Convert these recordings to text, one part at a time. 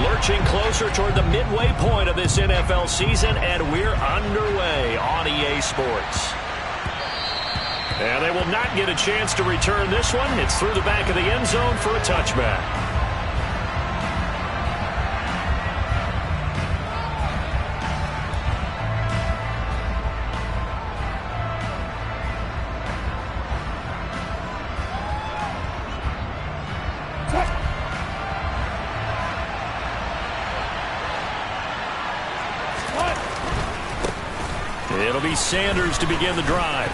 Lurching closer toward the midway point of this NFL season, and we're underway on EA Sports. And they will not get a chance to return this one. It's through the back of the end zone for a touchback. It'll be Sanders to begin the drive.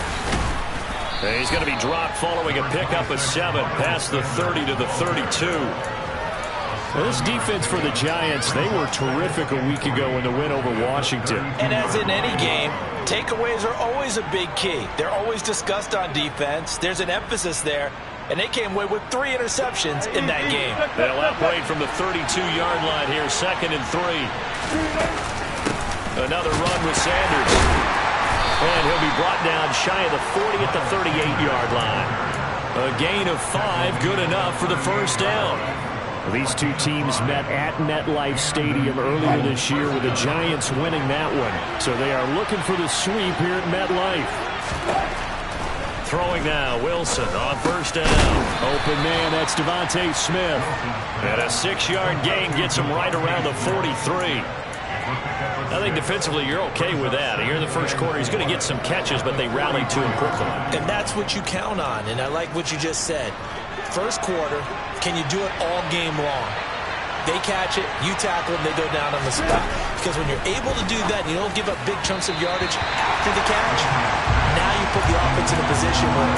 And he's going to be dropped following a pickup of 7 past the 30 to the 32. Well, this defense for the Giants, they were terrific a week ago in the win over Washington. And as in any game, takeaways are always a big key. They're always discussed on defense. There's an emphasis there. And they came away with 3 interceptions in that game. They'll operate from the 32-yard line here, 2nd and 3. Another run with Sanders. And he'll be brought down shy of the 40 at the 38-yard line. A gain of 5, good enough for the first down. These two teams met at MetLife Stadium earlier this year with the Giants winning that one. So they are looking for the sweep here at MetLife. Throwing now, Wilson on first down. Open man, that's Devontae Smith. And a 6-yard gain gets him right around the 43. I think defensively you're okay with that. Here in the first quarter, he's going to get some catches, but they rallied to him quickly. And that's what you count on, and I like what you just said. First quarter, can you do it all game long? They catch it, you tackle them, they go down on the spot. Because when you're able to do that, and you don't give up big chunks of yardage after the catch, now you put the offense in a position where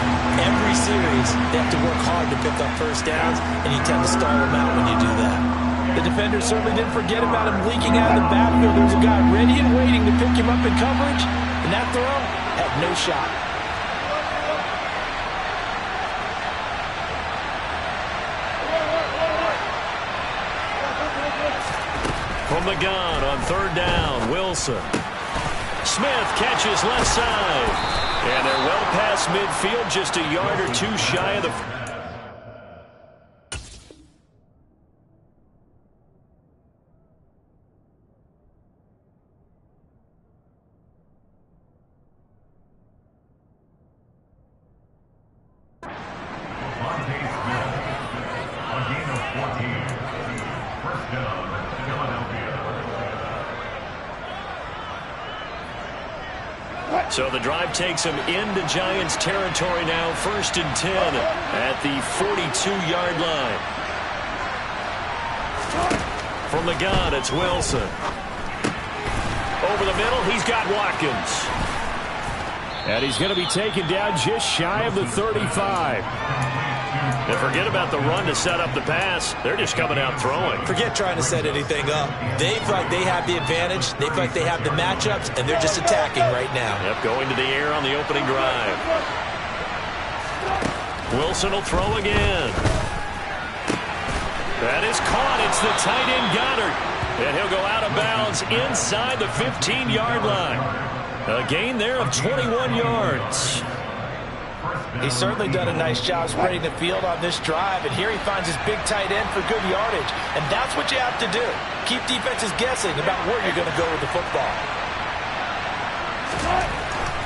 every series they have to work hard to pick up first downs, and you tend to stall them out when you do that. The defender certainly didn't forget about him leaking out of the backfield. There was a guy ready and waiting to pick him up in coverage, and that throw had no shot. From the gun on third down, Wilson. Smith catches left side. And they're well past midfield, just a yard or 2 shy of the... So the drive takes him into Giants territory now, 1st and 10 at the 42-yard line. From the gun, it's Wilson. Over the middle, he's got Watkins. And he's going to be taken down just shy of the 35. And forget about the run to set up the pass. They're just coming out throwing. Forget trying to set anything up. They feel like they have the advantage. They feel like they have the matchups, and they're just attacking right now. Yep, going to the air on the opening drive. Wilson will throw again. That is caught. It's the tight end Goddard. And he'll go out of bounds inside the 15-yard line. A gain there of 21 yards. He's certainly done a nice job spreading the field on this drive, and here he finds his big tight end for good yardage. And that's what you have to do. Keep defenses guessing about where you're going to go with the football.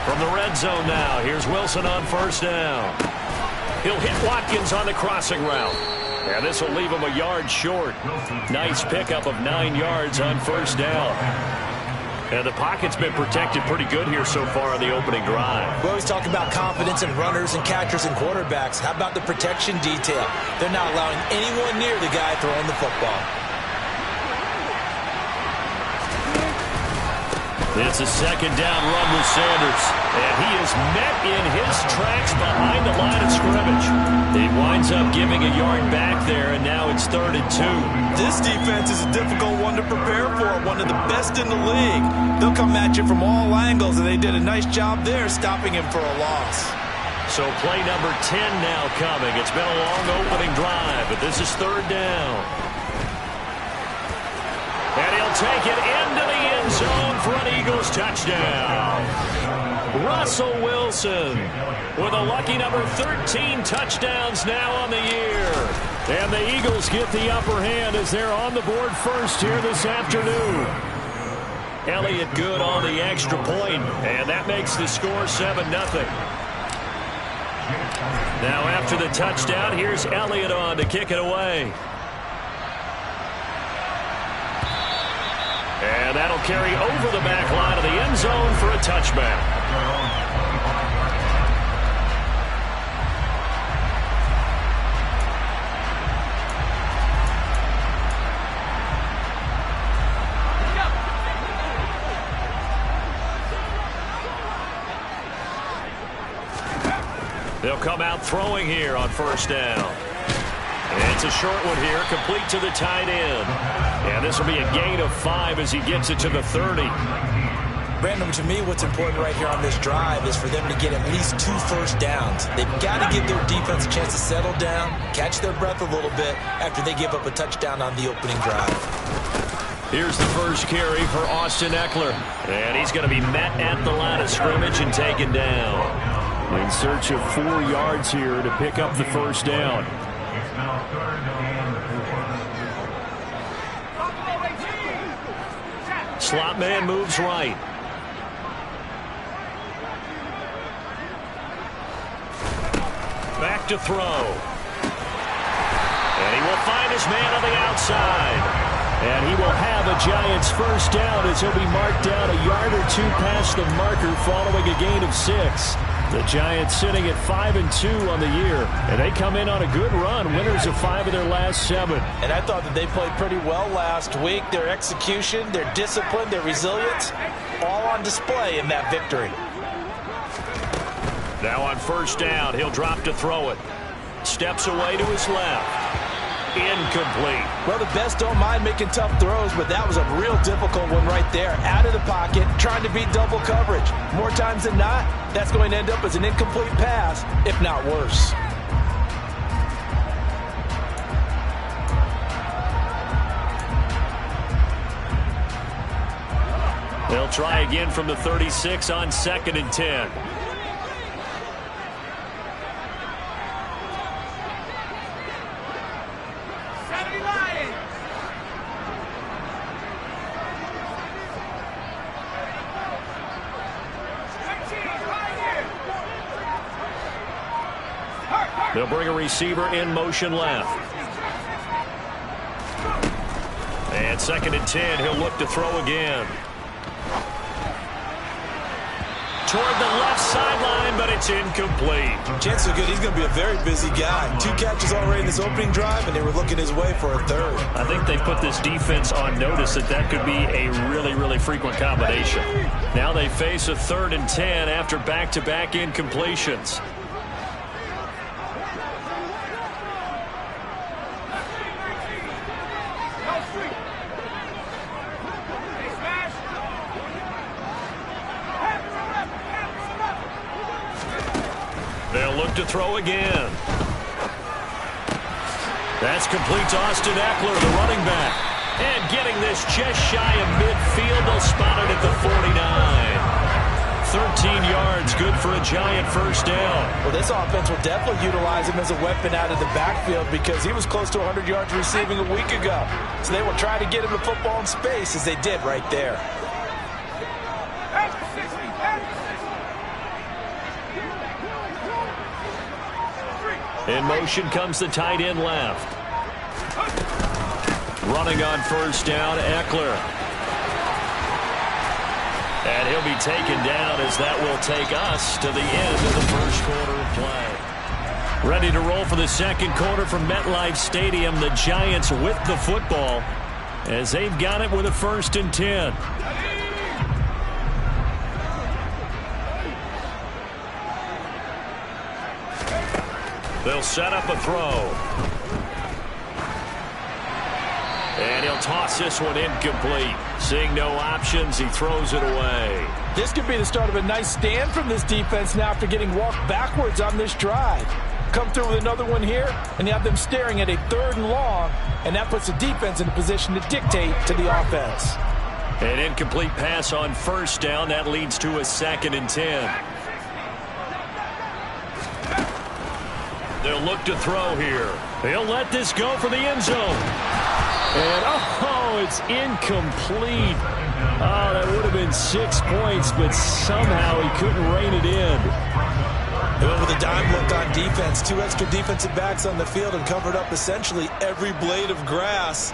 From the red zone now, here's Wilson on first down. He'll hit Watkins on the crossing route. And this will leave him a yard short. Nice pickup of 9 yards on first down. And the pocket's been protected pretty good here so far on the opening drive. We always talk about confidence in runners and catchers and quarterbacks. How about the protection detail? They're not allowing anyone near the guy throwing the football. It's a 2nd down run with Sanders. And he is met in his tracks behind the line of scrimmage. He winds up giving a yard back there, and now it's 3rd and 2. This defense is a difficult one to prepare for, one of the best in the league. They'll come at you from all angles, and they did a nice job there stopping him for a loss. So play number 10 now coming. It's been a long opening drive, but this is 3rd down. And he'll take it into the end zone for an Eagles touchdown. Russell Wilson with a lucky number 13 touchdowns now on the year. And the Eagles get the upper hand as they're on the board first here this afternoon. Elliott good on the extra point, and that makes the score 7-0. Now after the touchdown, here's Elliott on to kick it away. And that'll carry over the back line of the end zone for a touchback. They'll come out throwing here on first down. And it's a short one here, complete to the tight end. And this will be a gain of 5 as he gets it to the 30. Brandon, to me, what's important right here on this drive is for them to get at least 2 first downs. They've got to give their defense a chance to settle down, catch their breath a little bit after they give up a touchdown on the opening drive. Here's the first carry for Austin Ekeler. And he's going to be met at the line of scrimmage and taken down. In search of 4 yards here to pick up the first down. Slot man moves right. Back to throw. And he will find his man on the outside. And he will have a Giants first down as he'll be marked down a yard or 2 past the marker following a gain of 6. The Giants sitting at 5-2 on the year, and they come in on a good run, winners of 5 of their last 7. And I thought that they played pretty well last week. Their execution, their discipline, their resilience, all on display in that victory. Now on first down, he'll drop to throw it. Steps away to his left. Incomplete. Well, the best don't mind making tough throws, but that was a real difficult one right there. Out of the pocket, trying to beat double coverage. More times than not, that's going to end up as an incomplete pass, if not worse. They'll try again from the 36 on 2nd and 10. They'll bring a receiver in motion left. And 2nd and 10, he'll look to throw again. Toward the left sideline, but it's incomplete. Chances are good he's going to be a very busy guy. 2 catches already in this opening drive, and they were looking his way for a 3rd. I think they put this defense on notice that could be a really, really frequent combination. Now they face a 3rd and 10 after back-to-back incompletions. They'll look to throw again. That's complete to Austin Ekeler, the running back. And getting this just shy of midfield, they'll spot it at the 49. 13 yards, good for a Giant first down. Well, this offense will definitely utilize him as a weapon out of the backfield because he was close to 100 yards receiving a week ago. So they will try to get him the football in space as they did right there. In motion comes the tight end left. Running on first down, Ekeler. And he'll be taken down as that will take us to the end of the first quarter of play. Ready to roll for the second quarter from MetLife Stadium. The Giants with the football as they've got it with a 1st and 10. They'll set up a throw. And he'll toss this one incomplete. Seeing no options, he throws it away. This could be the start of a nice stand from this defense now after getting walked backwards on this drive. Come through with another one here, and you have them staring at a 3rd and long, and that puts the defense in a position to dictate to the offense. An incomplete pass on first down. That leads to a 2nd and 10. They'll look to throw here. He'll let this go for the end zone. And, oh, it's incomplete. Oh, that would have been 6 points, but somehow he couldn't rein it in. They went with a dime look on defense. 2 extra defensive backs on the field and covered up essentially every blade of grass.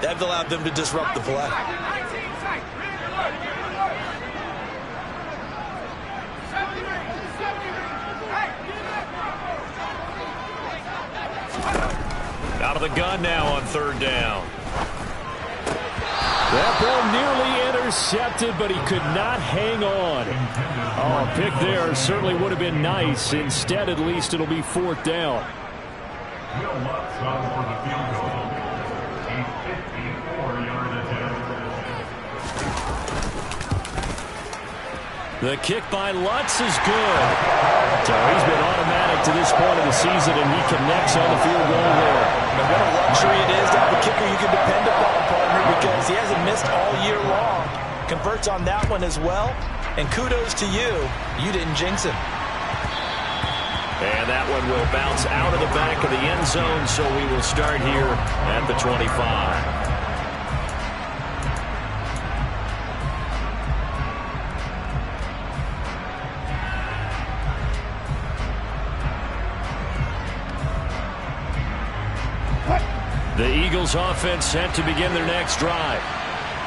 That allowed them to disrupt the play. Out of the gun now on 3rd down. That ball nearly intercepted, but he could not hang on. Oh, a pick there certainly would have been nice. Instead, at least, it'll be 4th down. The kick by Lutz is good. So he's been automatic to this point of the season, and he connects on the field goal there. And what a luxury it is to have a kicker you can depend upon, partner, because he hasn't missed all year long. Converts on that one as well. And kudos to you. You didn't jinx him. And that one will bounce out of the back of the end zone, so we will start here at the 25. The Eagles offense set to begin their next drive.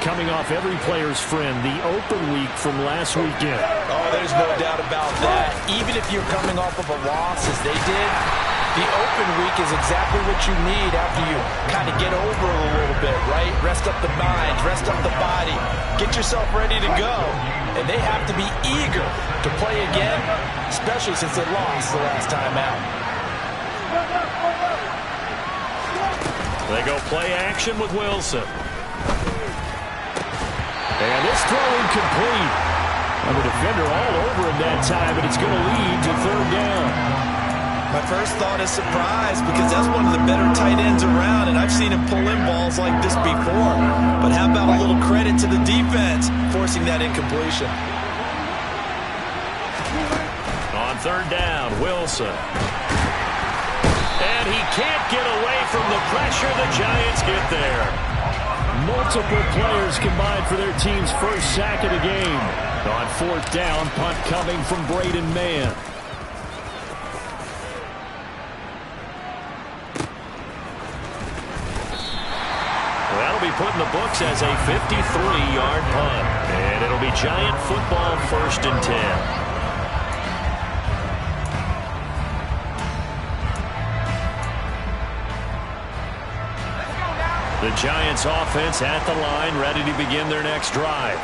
Coming off every player's friend, the open week from last weekend. Oh, there's no doubt about that. Even if you're coming off of a loss as they did, the open week is exactly what you need after you kind of get over it a little bit, right? Rest up the mind, rest up the body, get yourself ready to go. And they have to be eager to play again, especially since they lost the last time out. They go play action with Wilson. And this throw incomplete. And the defender all over him that time, but it's going to lead to 3rd down. My first thought is surprise, because that's one of the better tight ends around, and I've seen him pull in balls like this before. But how about a little credit to the defense forcing that incompletion? On 3rd down, Wilson. And he can't get away from the pressure. The Giants get there. Multiple players combined for their team's first sack of the game. On 4th down, punt coming from Braden Mann. Well, that'll be put in the books as a 53-yard punt. And it'll be Giant football, 1st and 10. The Giants offense at the line, ready to begin their next drive.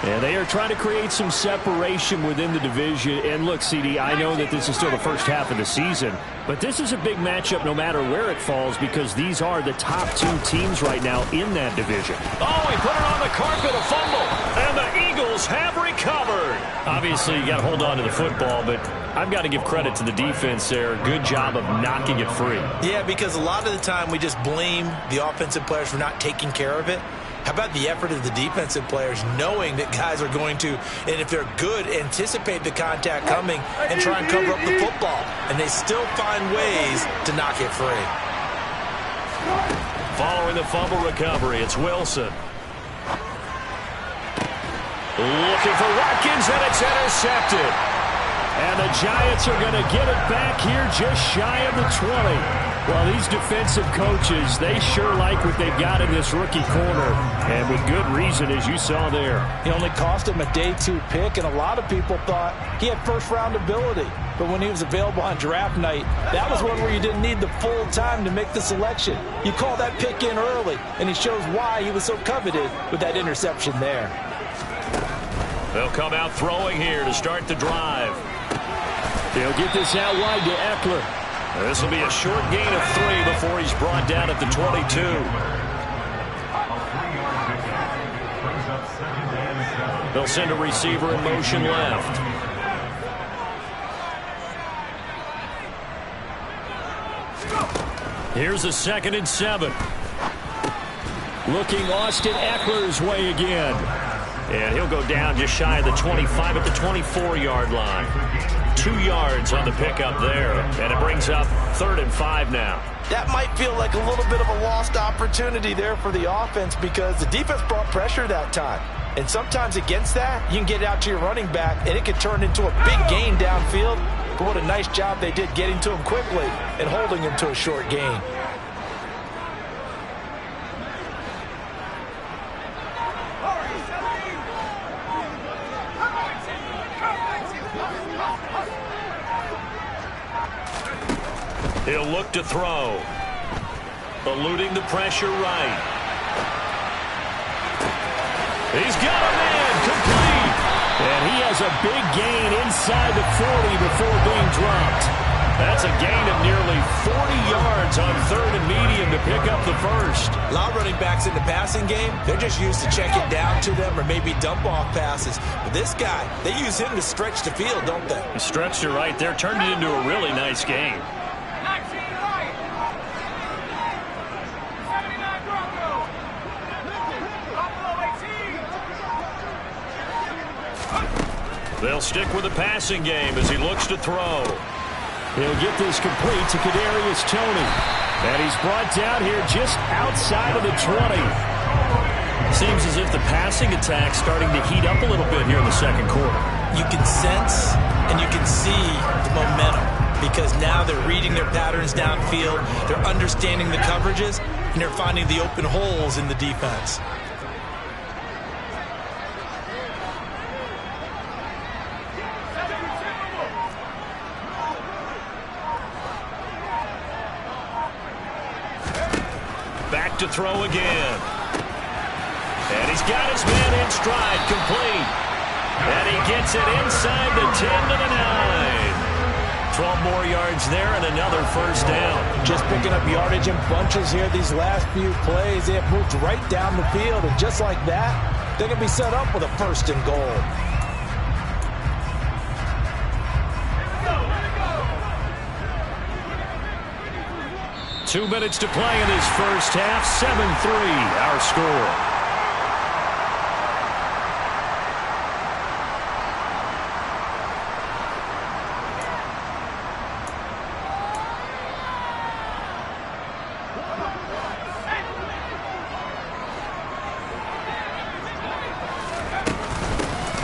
And they are trying to create some separation within the division. And look, CD, I know that this is still the first half of the season, but this is a big matchup no matter where it falls, because these are the top 2 teams right now in that division. Oh, he put it on the carpet, a fumble, and the Eagles have recovered. Obviously, you got to hold on to the football, but I've got to give credit to the defense there. Good job of knocking it free. Yeah, because a lot of the time we just blame the offensive players for not taking care of it. How about the effort of the defensive players knowing that guys are going to, and if they're good, anticipate the contact coming and try and cover up the football. And they still find ways to knock it free. Following the fumble recovery, it's Wilson. Looking for Watkins, and it's intercepted. And the Giants are going to get it back here just shy of the 20. Well, these defensive coaches, they sure like what they've got in this rookie corner. And with good reason, as you saw there. He only cost him a day 2 pick, and a lot of people thought he had first-round ability. But when he was available on draft night, that was one where you didn't need the full time to make the selection. You call that pick in early, and he shows why he was so coveted with that interception there. They'll come out throwing here to start the drive. They'll get this out wide to Eckler. This will be a short gain of 3 before he's brought down at the 22. They'll send a receiver in motion left. Here's a 2nd and 7. Looking Austin Eckler's way again. And he'll go down just shy of the 25 at the 24-yard line. 2 yards on the pickup there. And it brings up 3rd and 5 now. That might feel like a little bit of a lost opportunity there for the offense because the defense brought pressure that time. And sometimes against that, you can get out to your running back, and it can turn into a big gain downfield. But what a nice job they did getting to him quickly and holding him to a short gain. He'll look to throw. Eluding the pressure right. He's got a man complete. And he has a big gain inside the 40 before being dropped. That's a gain of nearly 40 yards on 3rd and medium to pick up the first. A lot of running backs in the passing game, they're just used to check it down to them or maybe dump off passes. But this guy, they use him to stretch the field, don't they? He stretched it right there, turned it into a really nice game. They'll stick with the passing game as he looks to throw. He'll get this complete to Kadarius Toney. And he's brought down here just outside of the 20. Seems as if the passing attack's starting to heat up a little bit here in the second quarter. You can sense and you can see the momentum because now they're reading their patterns downfield, they're understanding the coverages, and they're finding the open holes in the defense. Back to throw again. And he's got his man in stride, complete. And he gets it inside the 10 to the 9. 12 more yards there and another first down. Just picking up yardage in bunches here these last few plays. They have moved right down the field, and just like that, they're going to be set up with a 1st and goal. Two minutes to play in this first half. 7-3 our score.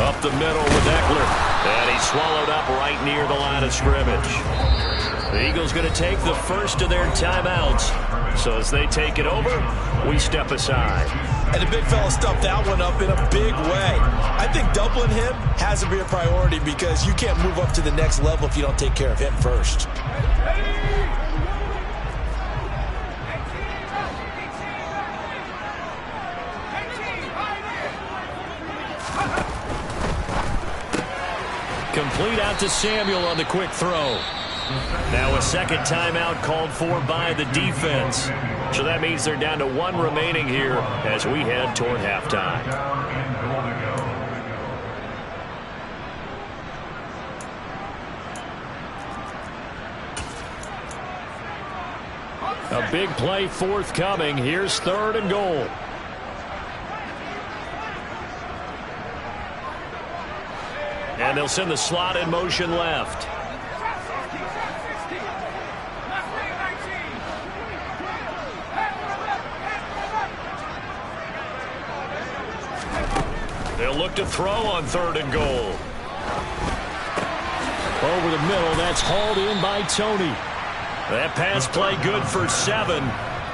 Up the middle with Eckler. And he's swallowed up right near the line of scrimmage. The Eagles going to take the first of their timeouts. So as they take it over, we step aside. And the big fella stuffed that one up in a big way. I think doubling him has to be a priority because you can't move up to the next level if you don't take care of him first. Complete out to Samuel on the quick throw. Now a second timeout called for by the defense. So that means they're down to 1 remaining here as we head toward halftime. A big play forthcoming. Here's 3rd and goal. And they'll send the slot in motion left. They'll look to throw on 3rd and goal. Over the middle, that's hauled in by Toney. That pass play good for 7,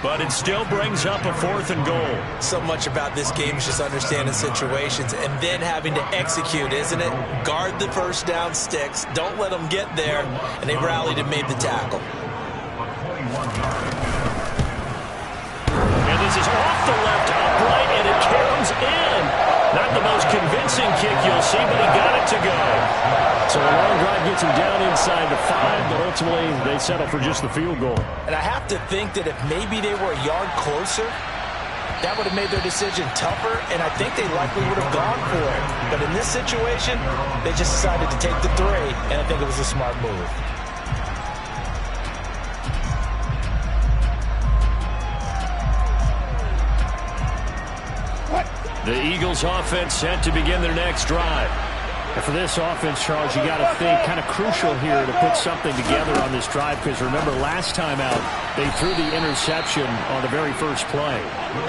but it still brings up a 4th and goal. So much about this game is just understanding situations and then having to execute, isn't it? Guard the first down sticks. Don't let them get there. And they rallied and made the tackle. And this is off the left upright, and it comes in. Not the most convincing kick you'll see, but he got it to go. So a long drive gets him down inside the 5, but ultimately they settle for just the field goal. And I have to think that if maybe they were a yard closer, that would have made their decision tougher, and I think they likely would have gone for it. But in this situation, they just decided to take the 3, and I think it was a smart move. The Eagles offense set to begin their next drive. And for this offense, Charles, you got to think kind of crucial here to put something together on this drive, because remember last time out they threw the interception on the very first play.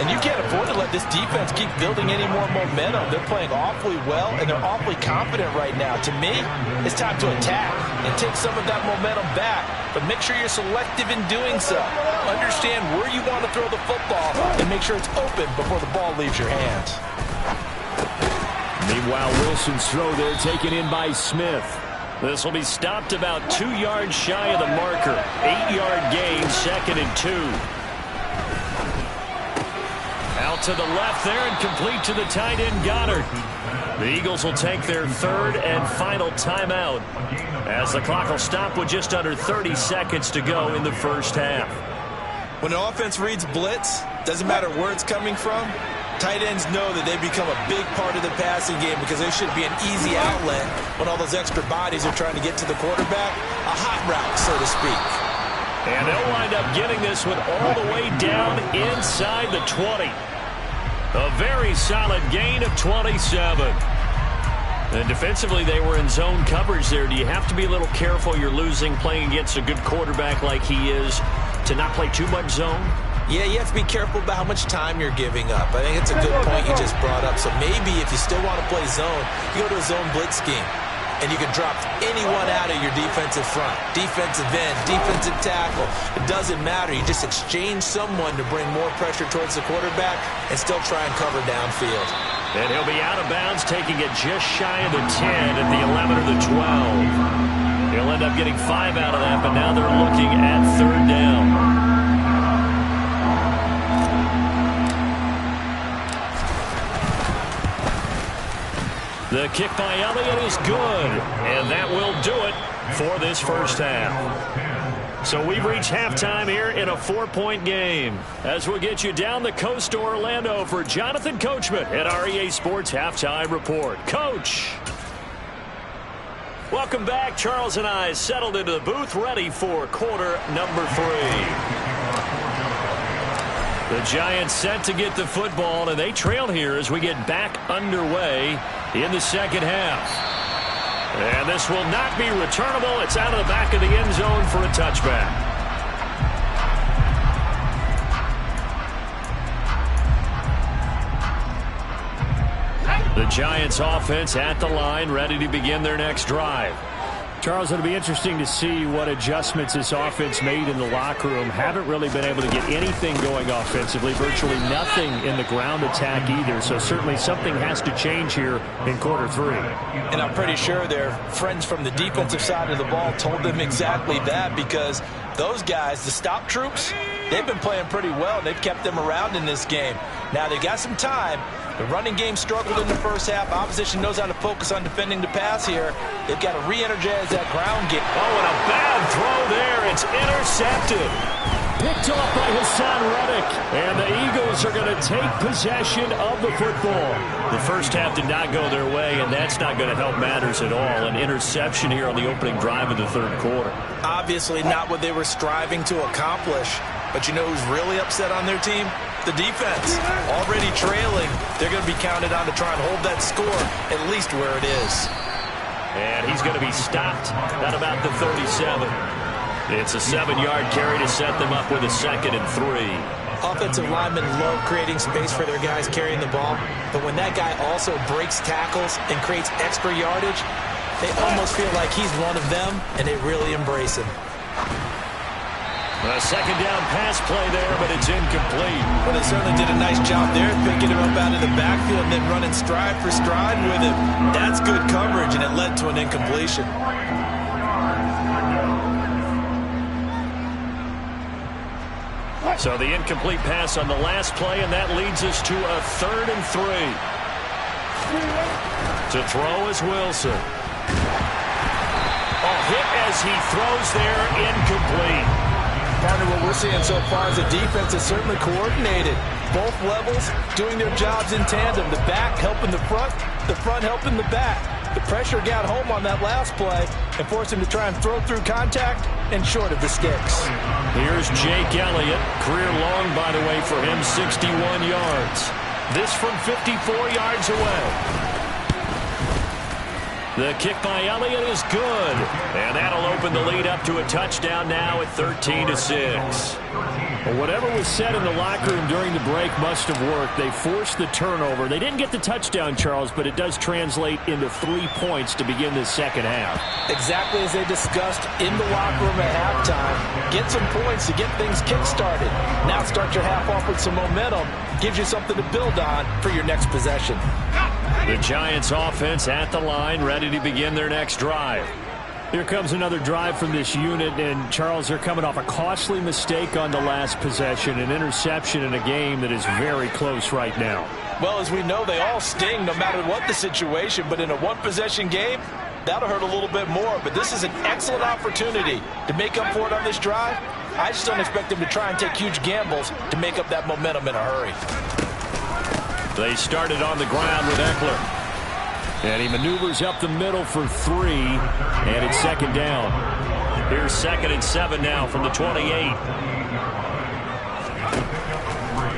And you can't afford to let this defense keep building any more momentum. They're playing awfully well, and they're awfully confident right now. To me, it's time to attack and take some of that momentum back, but make sure you're selective in doing so. Understand where you want to throw the football and make sure it's open before the ball leaves your hands. Meanwhile, Wilson's throw there taken in by Smith. This will be stopped about 2 yards shy of the marker. 8-yard gain, 2nd and 2. Out to the left there and complete to the tight end Goddard. The Eagles will take their 3rd and final timeout as the clock will stop with just under 30 seconds to go in the first half. When an offense reads blitz, doesn't matter where it's coming from, tight ends know that they become a big part of the passing game because they should be an easy outlet when all those extra bodies are trying to get to the quarterback. A hot route, so to speak. And they'll wind up getting this one all the way down inside the 20. A very solid gain of 27. And defensively, they were in zone coverage there. Do you have to be a little careful? You're losing playing against a good quarterback like he is to not play too much zone? Yeah, you have to be careful about how much time you're giving up. I think it's a good point you just brought up. So maybe if you still want to play zone, you go to a zone blitz scheme. And you can drop anyone out of your defensive front. Defensive end, defensive tackle. It doesn't matter. You just exchange someone to bring more pressure towards the quarterback and still try and cover downfield. And he'll be out of bounds, taking it just shy of the 10 at the 11 or the 12. He'll end up getting 5 out of that, but now they're looking at 3rd down. The kick by Elliott is good, and that will do it for this first half. So we've reached halftime here in a 4-point game. As we'll get you down the coast to Orlando for Jonathan Coachman at our EA Sports Halftime Report. Coach! Welcome back. Charles and I settled into the booth, ready for quarter number 3. The Giants set to get the football, and they trail here as we get back underway in the second half. And this will not be returnable. It's out of the back of the end zone for a touchback. The Giants offense at the line, ready to begin their next drive. Charles, it'll be interesting to see what adjustments this offense made in the locker room. Haven't really been able to get anything going offensively, virtually nothing in the ground attack either. So certainly something has to change here in quarter 3. And I'm pretty sure their friends from the defensive side of the ball told them exactly that, because those guys, the stop troops, they've been playing pretty well. They've kept them around in this game. Now they got some time. The running game struggled in the first half. Opposition knows how to focus on defending the pass here. They've got to re-energize that ground game. Oh, and a bad throw there. It's intercepted. Picked off by Hassan Reddick. And the Eagles are going to take possession of the football. The first half did not go their way, and that's not going to help matters at all. An interception here on the opening drive of the third quarter. Obviously not what they were striving to accomplish. But you know who's really upset on their team? The defense. Already trailing. They're going to be counted on to try and hold that score at least where it is. And he's going to be stopped at about the 37. It's a 7-yard carry to set them up with a 2nd and 3. Offensive linemen love creating space for their guys carrying the ball. But when that guy also breaks tackles and creates extra yardage, they almost feel like he's one of them, and they really embrace him. A second down pass play there, but it's incomplete. Well, they certainly did a nice job there, picking him up out of the backfield and then running stride for stride with him. That's good coverage, and it led to an incompletion. So the incomplete pass on the last play, and that leads us to a 3rd and 3. To throw is Wilson. A hit as he throws there, incomplete. Partner, what we're seeing so far as a defense is certainly coordinated. Both levels doing their jobs in tandem. The back helping the front helping the back. The pressure got home on that last play and forced him to try and throw through contact and short of the sticks. Here's Jake Elliott. Career long, by the way, for him, 61 yards. This from 54 yards away. The kick by Elliott is good. And that'll open the lead up to a touchdown now at 13-6. Well, whatever was said in the locker room during the break must have worked. They forced the turnover. They didn't get the touchdown, Charles, but it does translate into 3 points to begin this second half. Exactly as they discussed in the locker room at halftime. Get some points to get things kick-started. Now start your half off with some momentum. Gives you something to build on for your next possession. The Giants offense at the line, ready to begin their next drive. Here comes another drive from this unit, and Charles, they're coming off a costly mistake on the last possession, an interception in a game that is very close right now. Well, as we know, they all sting no matter what the situation, but in a one-possession game, that'll hurt a little bit more. But this is an excellent opportunity to make up for it on this drive. I just don't expect them to try and take huge gambles to make up that momentum in a hurry. They started on the ground with Eckler. And he maneuvers up the middle for 3, and it's second down. Here's 2nd and 7 now from the 28.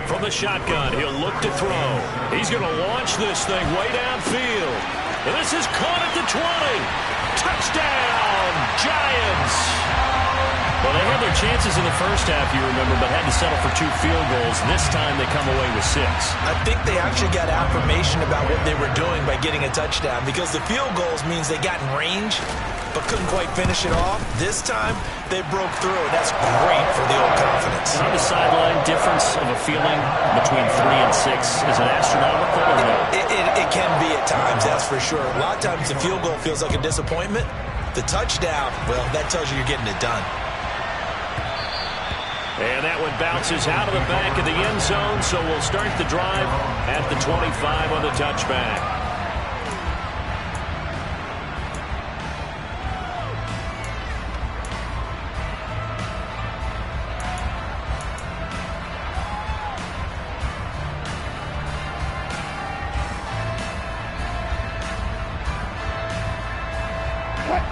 From the shotgun, he'll look to throw. He's going to launch this thing way downfield. And this is caught at the 20. Touchdown, Giants! Well, they had their chances in the first half, you remember, but had to settle for 2 field goals. This time they come away with 6. I think they actually got affirmation about what they were doing by getting a touchdown, because the field goals means they got in range but couldn't quite finish it off. This time they broke through, and that's great for the old confidence. On the sideline, difference of a feeling between 3 and 6 is an astronomical or no? It can be at times, that's for sure. A lot of times the field goal feels like a disappointment. The touchdown, well, that tells you you're getting it done. And that one bounces out of the back of the end zone, so we'll start the drive at the 25 on the touchback.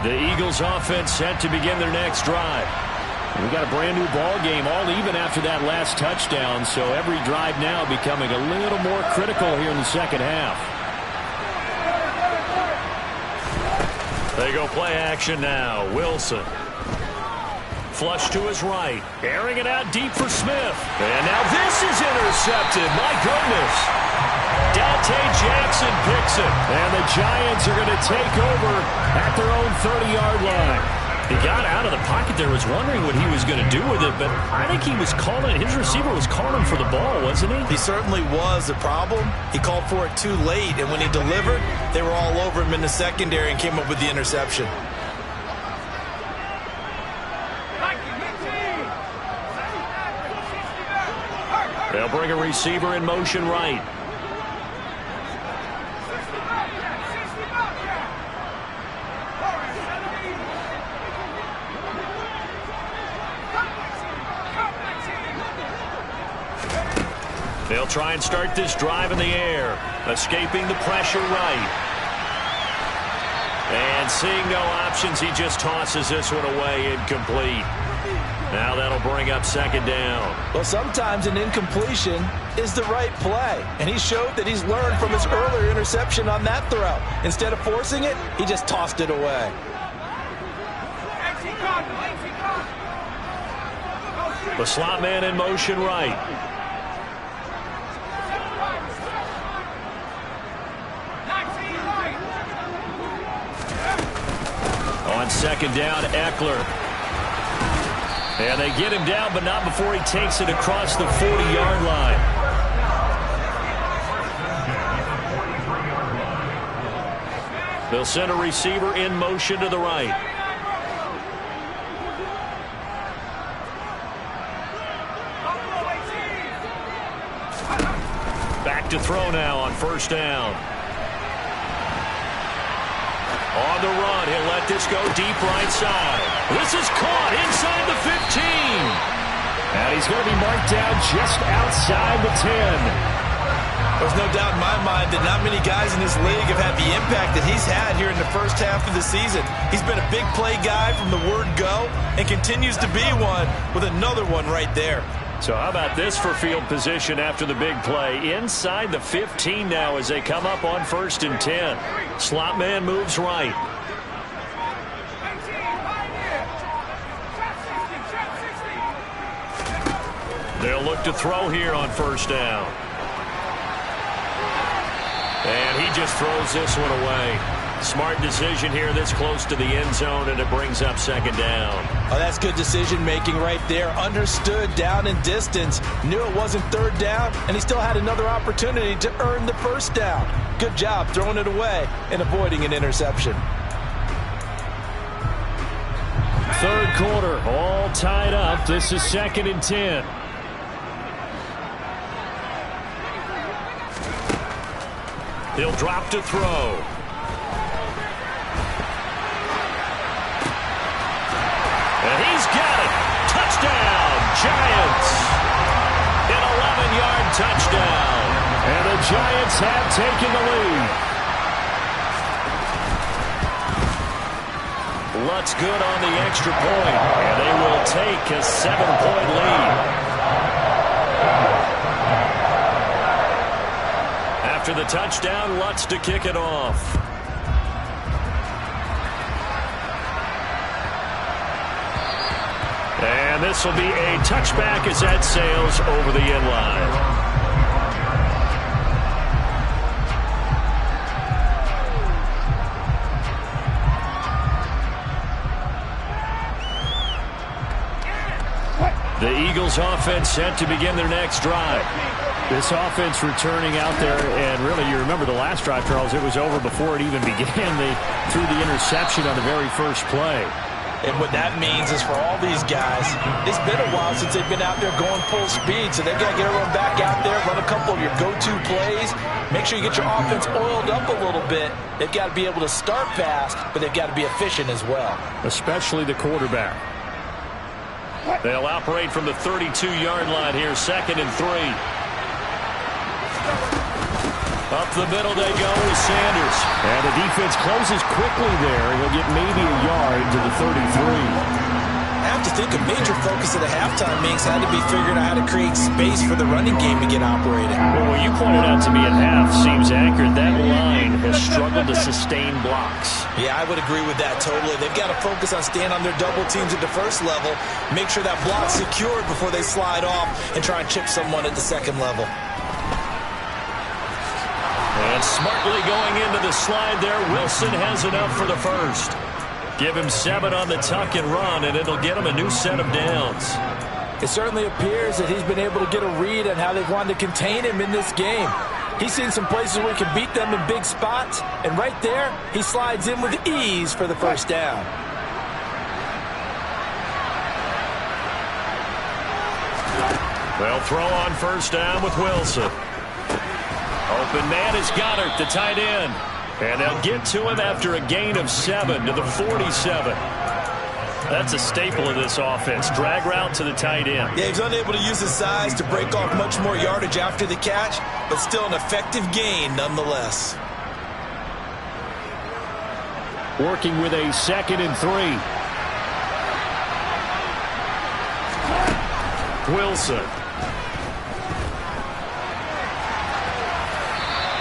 The Eagles offense set to begin their next drive. We got a brand new ball game, all even after that last touchdown, so every drive now becoming a little more critical here in the second half. They go play action now. Wilson. Flush to his right. Airing it out deep for Smith. And now this is intercepted. My goodness. Dante Jackson picks it. And the Giants are going to take over at their own 30-yard line. He got out of the pocket there, was wondering what he was going to do with it, but I think he was calling, his receiver was calling for the ball, wasn't he? He certainly was. The problem, he called for it too late, and when he delivered, they were all over him in the secondary and came up with the interception. They'll bring a receiver in motion right. They'll try and start this drive in the air. Escaping the pressure right. And seeing no options, he just tosses this one away incomplete. Now that'll bring up second down. Well, sometimes an incompletion is the right play. And he showed that he's learned from his earlier interception on that throw. Instead of forcing it, he just tossed it away. The slot man in motion right. On second down, Eckler. And they get him down, but not before he takes it across the 40-yard line. They'll send a receiver in motion to the right. Back to throw now on first down. On the run, he'll let this go deep right side. This is caught inside the 15. And he's going to be marked down just outside the 10. There's no doubt in my mind that not many guys in this league have had the impact that he's had here in the first half of the season. He's been a big play guy from the word go and continues to be one with another one right there. So how about this for field position after the big play? Inside the 15 now as they come up on 1st and 10. Slot man moves right. They'll look to throw here on 1st down. And he just throws this one away. Smart decision here this close to the end zone, and it brings up 2nd down. Oh, that's good decision-making right there. Understood down and distance. Knew it wasn't 3rd down, and he still had another opportunity to earn the 1st down. Good job throwing it away and avoiding an interception. 3rd quarter, all tied up. This is 2nd and 10. He'll drop to throw. And he's got it. Touchdown, Giants. An 11-yard touchdown. And the Giants have taken the lead. Lutz good on the extra point. And they will take a 7-point lead. After the touchdown, Lutz to kick it off. And this will be a touchback as that sails over the end line. The Eagles offense set to begin their next drive. This offense returning out there, and really, you remember the last drive, Charles, it was over before it even began. They threw the interception on the very first play. And what that means is for all these guys, it's been a while since they've been out there going full speed, so they've got to get everyone back out there, run a couple of your go-to plays, make sure you get your offense oiled up a little bit. They've got to be able to start fast, but they've got to be efficient as well. Especially the quarterback. They'll operate from the 32-yard line here, 2nd and 3. Up the middle they go with Sanders. And the defense closes quickly there. He'll get maybe a yard to the 33. I have to think a major focus of the halftime mix had to be figuring out how to create space for the running game to get operating. Well, what you pointed out to me at half seems accurate. That line has struggled to sustain blocks. Yeah, I would agree with that totally. They've got to focus on staying on their double teams at the first level, make sure that block's secured before they slide off and try and chip someone at the second level. And smartly going into the slide there, Wilson has enough for the first. Give him 7 on the tuck and run, and it'll get him a new set of downs. It certainly appears that he's been able to get a read on how they've wanted to contain him in this game. He's seen some places where he can beat them in big spots, and right there, he slides in with ease for the first down. They'll throw on 1st down with Wilson. Open man is Goddard, the tight end. And they'll get to him after a gain of 7 to the 47. That's a staple of this offense. Drag route to the tight end. Yeah, he's unable to use his size to break off much more yardage after the catch, but still an effective gain nonetheless. Working with a 2nd and 3. Wilson.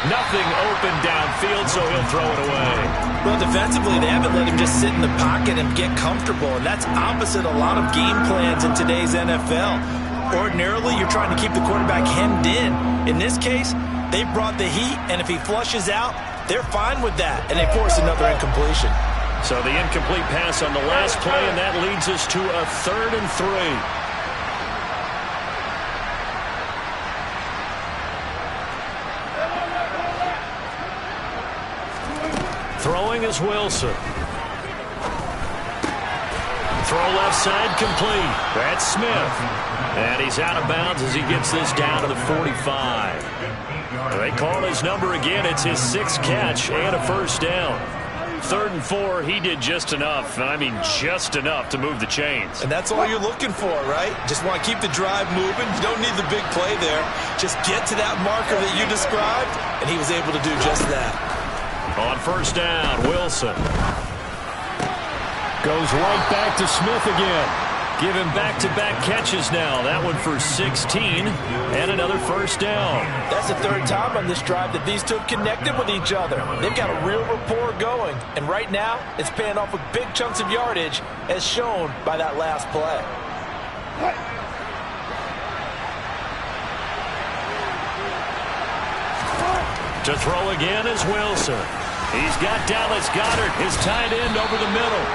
Nothing open downfield, so he'll throw it away. Well, defensively, they haven't let him just sit in the pocket and get comfortable, and that's opposite a lot of game plans in today's NFL. Ordinarily, you're trying to keep the quarterback hemmed in. In this case, they brought the heat, and if he flushes out, they're fine with that, and they force another incompletion. So the incomplete pass on the last play, and that leads us to a 3rd and 3. Throwing is Wilson. Throw left side complete. That's Smith. And he's out of bounds as he gets this down to the 45. They call his number again. It's his 6th catch and a first down. 3rd and 4, he did just enough. I mean, just enough to move the chains. And that's all you're looking for, right? Just want to keep the drive moving. You don't need the big play there. Just get to that marker that you described, and he was able to do just that. On 1st down, Wilson. Goes right back to Smith again. Give him back-to-back catches now. That one for 16 and another first down. That's the third time on this drive that these two have connected with each other. They've got a real rapport going. And right now, it's paying off with big chunks of yardage as shown by that last play. To throw again is Wilson. He's got Dallas Goedert, his tight end, over the middle.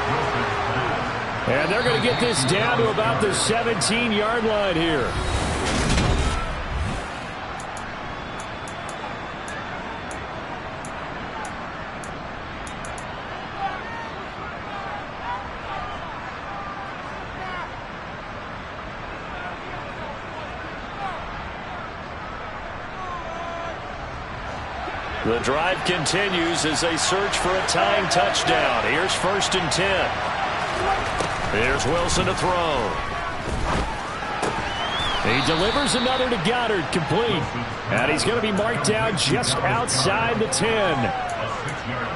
And they're going to get this down to about the 17-yard line here. The drive continues as they search for a tying touchdown. Here's 1st and 10. Here's Wilson to throw. He delivers another to Goddard, complete. And he's going to be marked down just outside the 10.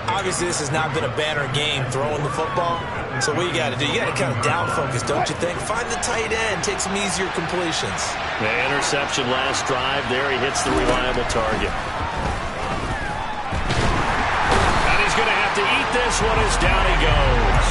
Obviously, this has not been a banner game throwing the football. So what you got to do, you got to kind of down focus, don't you think? Find the tight end, take some easier completions. The interception last drive there. He hits the reliable target. And he's going to have to eat this one as down he goes.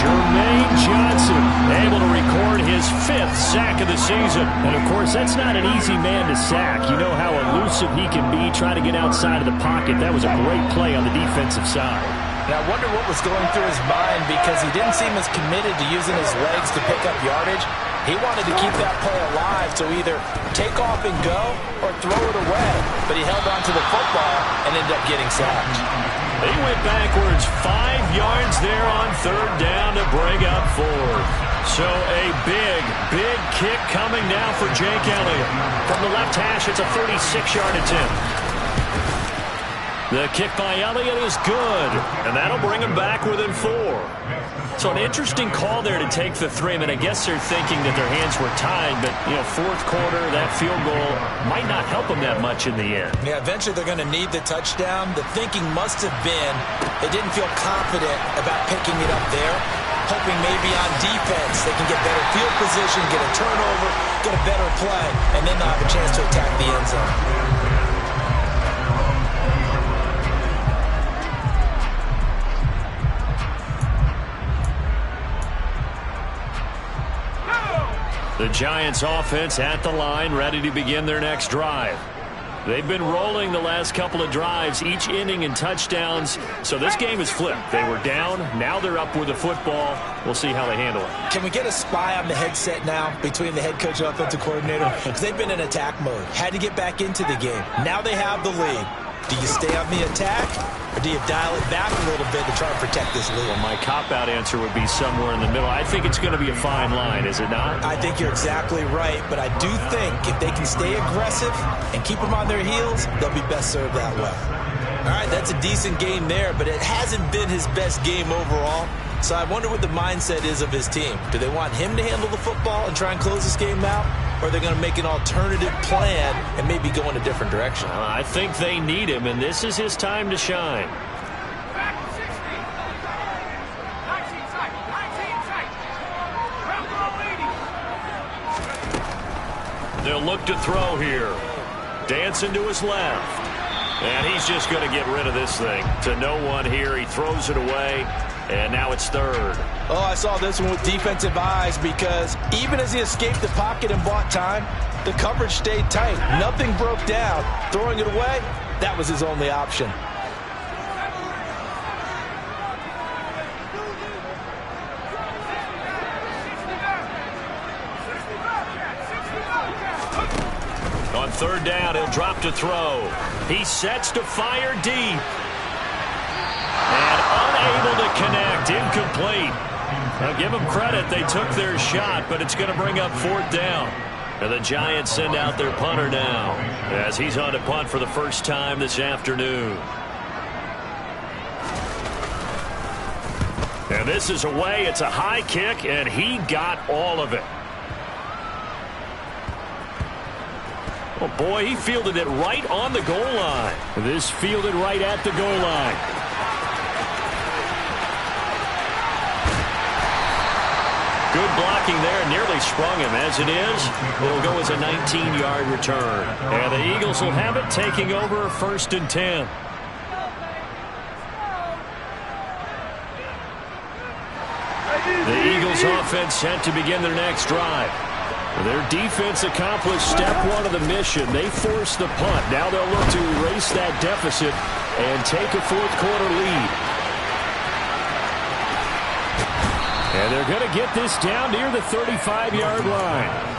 Jermaine Johnson able to record his 5th sack of the season. And, of course, that's not an easy man to sack. You know how elusive he can be trying to get outside of the pocket. That was a great play on the defensive side. Now, I wonder what was going through his mind because he didn't seem as committed to using his legs to pick up yardage. He wanted to keep that play alive, so either take off and go or throw it away. But he held on to the football and ended up getting sacked. He went backwards 5 yards there on 3rd down to bring up 4th. So a big, big kick coming now for Jake Elliott. From the left hash, it's a 36-yard attempt. The kick by Elliott is good, and that'll bring him back within 4. So an interesting call there to take the 3. I mean, I guess they're thinking that their hands were tied, but, 4th quarter, that field goal might not help them that much in the end. Yeah, eventually they're going to need the touchdown. The thinking must have been they didn't feel confident about picking it up there, hoping maybe on defense they can get better field position, get a turnover, get a better play, and then they'll have a chance to attack the end zone. The Giants offense at the line, ready to begin their next drive. They've been rolling the last couple of drives, each inning in touchdowns, so this game is flipped. They were down, now they're up with the football. We'll see how they handle it. Can we get a spy on the headset now between the head coach and offensive coordinator? Because they've been in attack mode, had to get back into the game. Now they have the lead. Do you stay on the attack, or do you dial it back a little bit to try and protect this lead? Well, my cop-out answer would be somewhere in the middle. I think it's going to be a fine line, is it not? I think you're exactly right, but I do think if they can stay aggressive and keep them on their heels, they'll be best served that way. All right, that's a decent game there, but it hasn't been his best game overall. So I wonder what the mindset is of his team. Do they want him to handle the football and try and close this game out? Or are they going to make an alternative plan and maybe go in a different direction? I think they need him, and this is his time to shine. They'll look to throw here. Dancing to his left. And he's just going to get rid of this thing. To no one here. He throws it away. And now it's 3rd. Oh, I saw this one with defensive eyes because even as he escaped the pocket and bought time, the coverage stayed tight. Nothing broke down. Throwing it away, that was his only option. On 3rd down, he'll drop to throw. He sets to fire deep. And unable to connect, incomplete. Now give them credit, they took their shot, but it's going to bring up 4th down. And the Giants send out their punter now, as he's on to punt for the first time this afternoon. And this is away, it's a high kick, and he got all of it. Oh boy, he fielded it right on the goal line. This fielded right at the goal line. Good blocking there. Nearly sprung him. As it is, it'll go as a 19-yard return. And the Eagles will have it, taking over 1st and 10. The Eagles offense set to begin their next drive. Their defense accomplished step 1 of the mission. They forced the punt. Now they'll look to erase that deficit and take a 4th quarter lead. And they're going to get this down near the 35-yard line.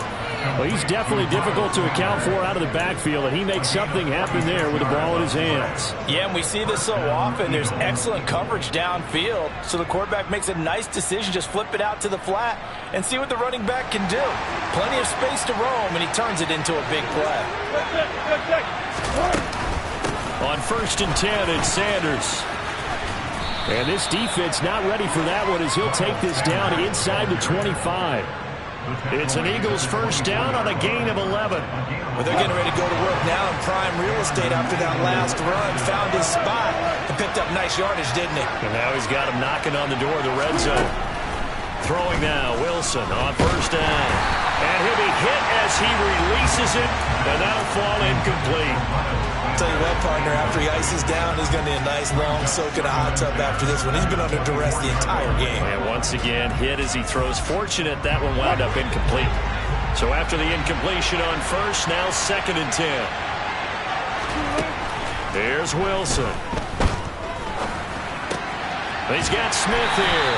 Well, he's definitely difficult to account for out of the backfield, and he makes something happen there with the ball in his hands. Yeah, and we see this so often. There's excellent coverage downfield, so the quarterback makes a nice decision. Just flip it out to the flat and see what the running back can do. Plenty of space to roam, and he turns it into a big play. On 1st and 10, it's Sanders. And this defense not ready for that one as he'll take this down inside the 25. It's an Eagles 1st down on a gain of 11. Well, they're getting ready to go to work now in prime real estate after that last run. Found his spot and picked up nice yardage, didn't he? And now he's got him knocking on the door of the red zone. Throwing now, Wilson on 1st down. And he'll be hit as he releases it, and that'll fall incomplete. I'll tell you what, partner, after he ices down, he's going to need a nice long soak in a hot tub after this one. He's been under duress the entire game. And once again, hit as he throws. Fortunate that one wound up incomplete. So after the incompletion on 1st, now 2nd and 10. There's Wilson. He's got Smith here.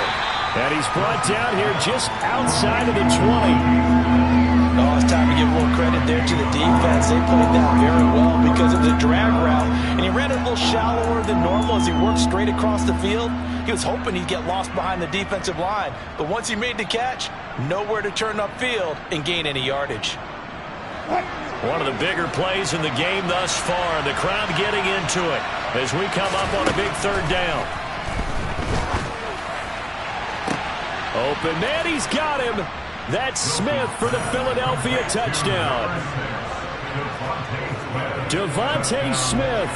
And he's brought down here just outside of the 20. Oh, it's time to give a little credit there to the defense. They played that very well because it was a drag route, and he ran it a little shallower than normal as he worked straight across the field. He was hoping he'd get lost behind the defensive line, but once he made the catch, nowhere to turn upfield and gain any yardage. One of the bigger plays in the game thus far. The crowd getting into it as we come up on a big 3rd down. Open man, he's got him. That's Smith for the Philadelphia touchdown. Devontae Smith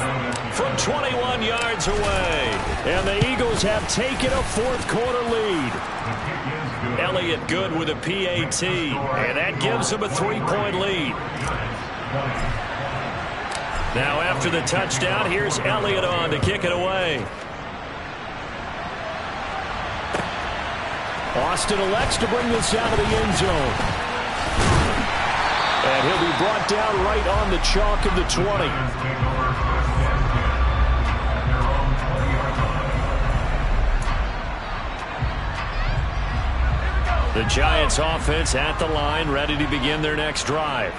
from 21 yards away. And the Eagles have taken a 4th quarter lead. Elliott good with a PAT. And that gives him a 3-point lead. Now after the touchdown, here's Elliott on to kick it away. Austin elects to bring this out of the end zone. And he'll be brought down right on the chalk of the 20. The Giants offense at the line, ready to begin their next drive.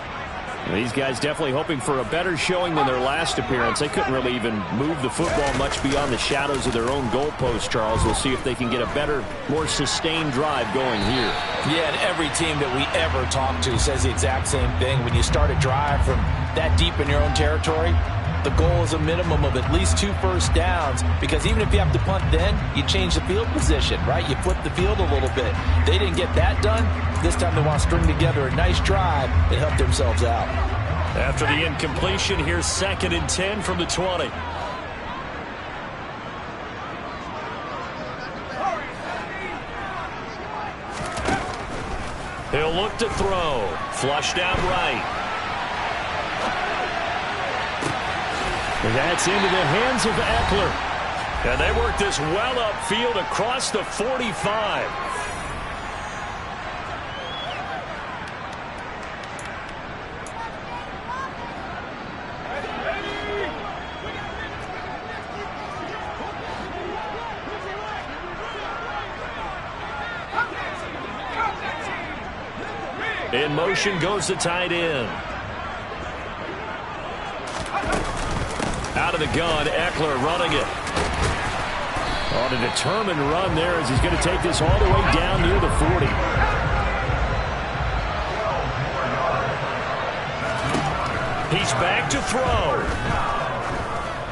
These guys definitely hoping for a better showing than their last appearance. They couldn't really even move the football much beyond the shadows of their own goalpost, Charles. We'll see if they can get a better, more sustained drive going here. Yeah, and every team that we ever talk to says the exact same thing. When you start a drive from that deep in your own territory, the goal is a minimum of at least 2 first downs, because even if you have to punt then, you change the field position, right? You flip the field a little bit. They didn't get that done. This time they want to string together a nice drive and help themselves out. After the incompletion, here's 2nd and 10 from the 20. He'll look to throw. Flushed out right. And that's into the hands of Eckler. And they work this well upfield across the 45. In motion goes the tight end. Out of the gun, Eckler running it. On a determined run there as he's going to take this all the way down near the 40. He's back to throw.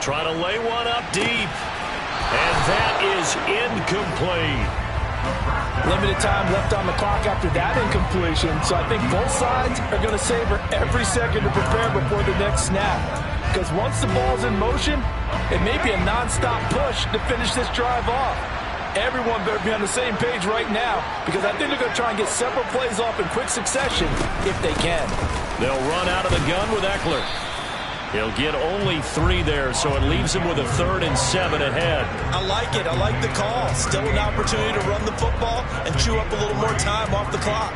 Trying to lay one up deep. And that is incomplete. Limited time left on the clock after that incompletion, so I think both sides are going to savor every second to prepare before the next snap. Because once the ball's in motion, it may be a non-stop push to finish this drive off. everyone better be on the same page right now, because I think they're going to try and get several plays off in quick succession if they can. They'll run out of the gun with Eckler. He'll get only 3 there, so it leaves him with a 3rd and 7 ahead. I like it. I like the call. Still an opportunity to run the football and chew up a little more time off the clock.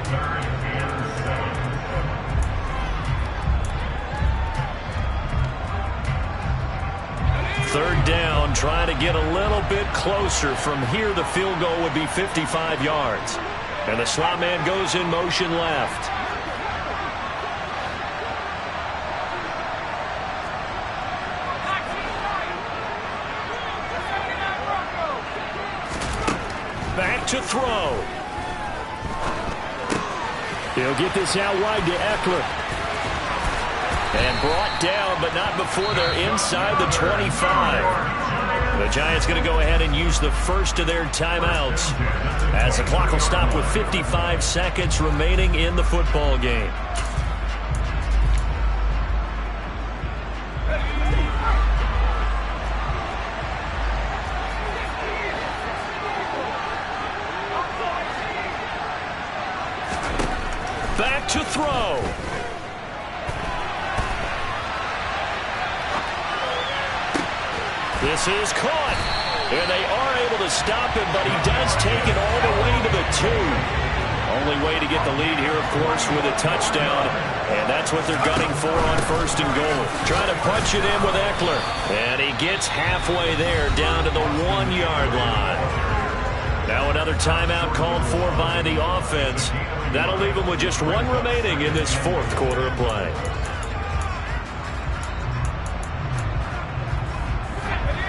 Third down, trying to get a little bit closer. From here, the field goal would be 55 yards. And the slot man goes in motion left. Back to throw. He'll get this out wide to Eckler. And brought down, but not before they're inside the 25. The Giants going to go ahead and use the first of their timeouts, as the clock will stop with 55 seconds remaining in the football game. Back to throw. This is caught, and they are able to stop him, but he does take it all the way to the 2. Only way to get the lead here, of course, with a touchdown, and that's what they're gunning for on 1st and goal. Trying to punch it in with Eckler, and he gets halfway there, down to the 1-yard line. Now another timeout called for by the offense. That'll leave them with just 1 remaining in this 4th quarter of play.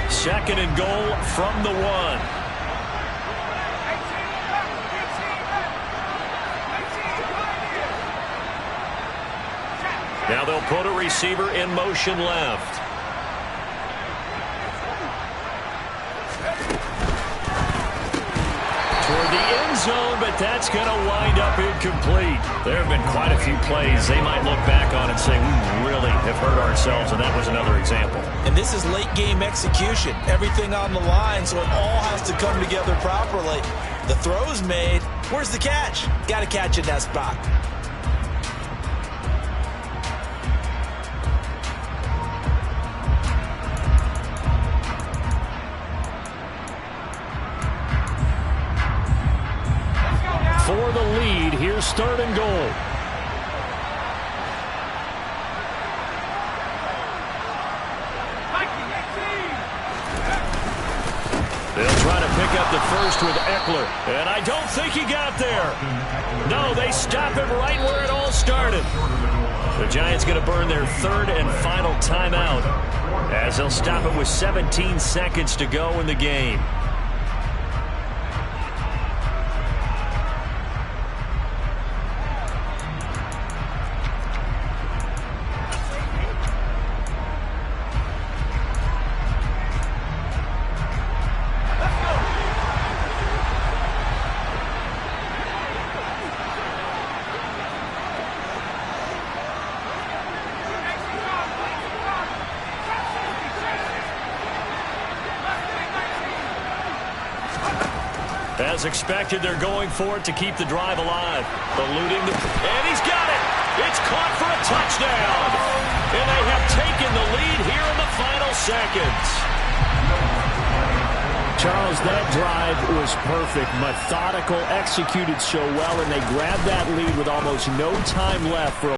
Second and goal from the 1. Now they'll put a receiver in motion left. Toward the end zone, but that's going to wind up incomplete. There have been quite a few plays they might look back on and say, we really have hurt ourselves, and that was another example. And this is late game execution. Everything on the line, so it all has to come together properly. The throw's made. Where's the catch? Got to catch it in that spot. For the lead, here's 3rd and goal. They'll try to pick up the first with Eckler, and I don't think he got there. No, they stop him right where it all started. The Giants going to burn their 3rd and final timeout, as they'll stop it with 17 seconds to go in the game. As expected, they're going for it to keep the drive alive. Eluding the... And he's got it! It's caught for a touchdown! And they have taken the lead here in the final seconds. Charles, that drive was perfect. Methodical, executed so well, and they grabbed that lead with almost no time left for a